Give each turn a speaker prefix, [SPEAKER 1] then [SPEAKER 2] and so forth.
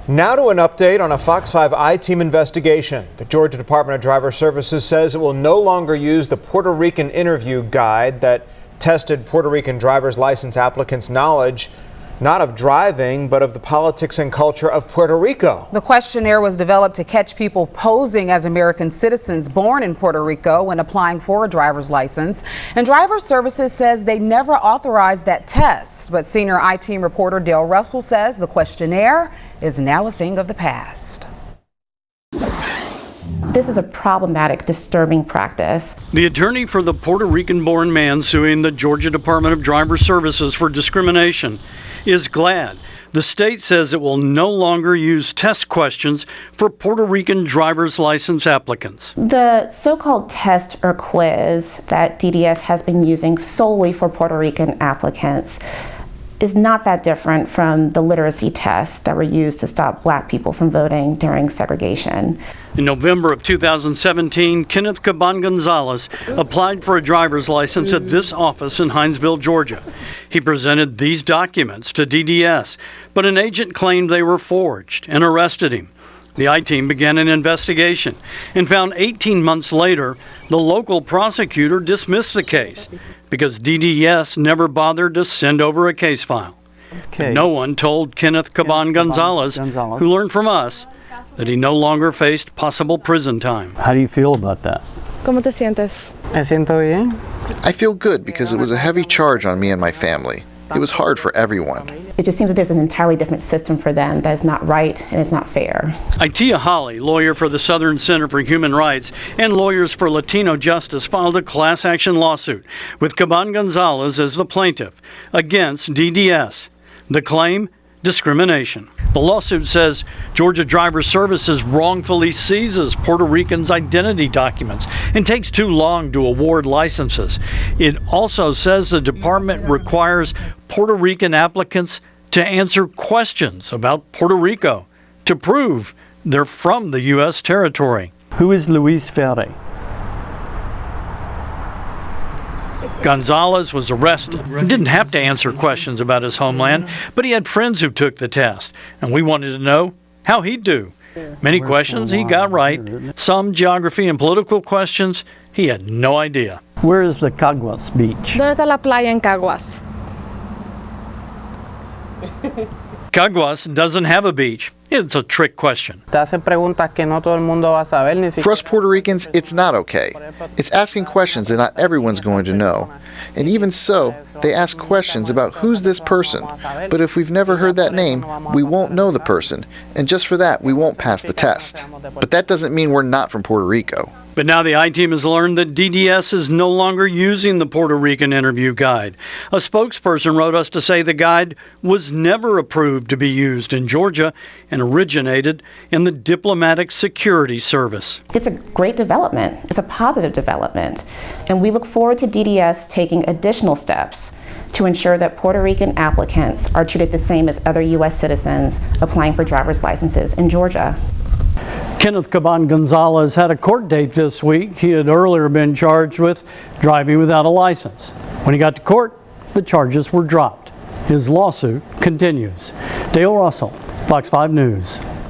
[SPEAKER 1] Now to an update on a Fox 5 I-Team investigation. The Georgia Department of Driver Services says it will no longer use the Puerto Rican interview guide that tested Puerto Rican driver's license applicants' knowledge not of driving, but of the politics and culture of Puerto Rico.
[SPEAKER 2] The questionnaire was developed to catch people posing as American citizens born in Puerto Rico when applying for a driver's license. And Driver Services says they never authorized that test. But senior I-Team reporter Dale Russell says the questionnaire is now a thing of the past.
[SPEAKER 3] This is a problematic, disturbing practice.
[SPEAKER 4] The attorney for the Puerto Rican-born man suing the Georgia Department of Driver Services for discrimination is glad the state says it will no longer use test questions for Puerto Rican driver's license applicants.
[SPEAKER 3] The so-called test or quiz that DDS has been using solely for Puerto Rican applicants is not that different from the literacy tests that were used to stop black people from voting during segregation.
[SPEAKER 4] In November of 2017, Kenneth Caban-Gonzalez applied for a driver's license at this office in Hinesville, Georgia. He presented these documents to DDS, but an agent claimed they were forged and arrested him. The I-Team began an investigation and found 18 months later, the local prosecutor dismissed the case because DDS never bothered to send over a case file. Okay. No one told Kenneth Caban-Gonzalez, who learned from us, that he no longer faced possible prison time.
[SPEAKER 5] How do you feel about that?
[SPEAKER 6] ¿Cómo te sientes?
[SPEAKER 5] Me siento bien.
[SPEAKER 7] I feel good because it was a heavy charge on me and my family. It was hard for everyone.
[SPEAKER 3] It just seems that there's an entirely different system for them that is not right and is not fair.
[SPEAKER 4] Itea Holly, lawyer for the Southern Center for Human Rights and Lawyers for Latino Justice, filed a class action lawsuit with Caban-Gonzalez as the plaintiff against DDS. The claim? Discrimination. The lawsuit says Georgia Driver Services wrongfully seizes Puerto Ricans' identity documents and takes too long to award licenses. It also says the department requires Puerto Rican applicants to answer questions about Puerto Rico to prove they're from the U.S. territory.
[SPEAKER 5] Who is Luis Ferre?
[SPEAKER 4] Gonzalez was arrested and didn't have to answer questions about his homeland, but he had friends who took the test, and we wanted to know how he'd do. Many questions he got right. Some geography and political questions he had no idea.
[SPEAKER 5] Where is the Caguas beach?
[SPEAKER 6] ¿Dónde está la playa en Caguas?
[SPEAKER 4] Caguas doesn't have a beach. It's a trick question.
[SPEAKER 7] For us Puerto Ricans, it's not okay. It's asking questions that not everyone's going to know. And even so, they ask questions about who's this person. But if we've never heard that name, we won't know the person. And just for that, we won't pass the test. But that doesn't mean we're not from Puerto Rico.
[SPEAKER 4] But now the I-Team has learned that DDS is no longer using the Puerto Rican interview guide. A spokesperson wrote us to say the guide was never approved to be used in Georgia and originated in the Diplomatic Security Service.
[SPEAKER 3] It's a great development. It's a positive development. And we look forward to DDS taking additional steps to ensure that Puerto Rican applicants are treated the same as other U.S. citizens applying for driver's licenses in Georgia.
[SPEAKER 4] Kenneth Caban-Gonzalez had a court date this week. He had earlier been charged with driving without a license. When he got to court, the charges were dropped. His lawsuit continues. Dale Russell, Fox 5 News.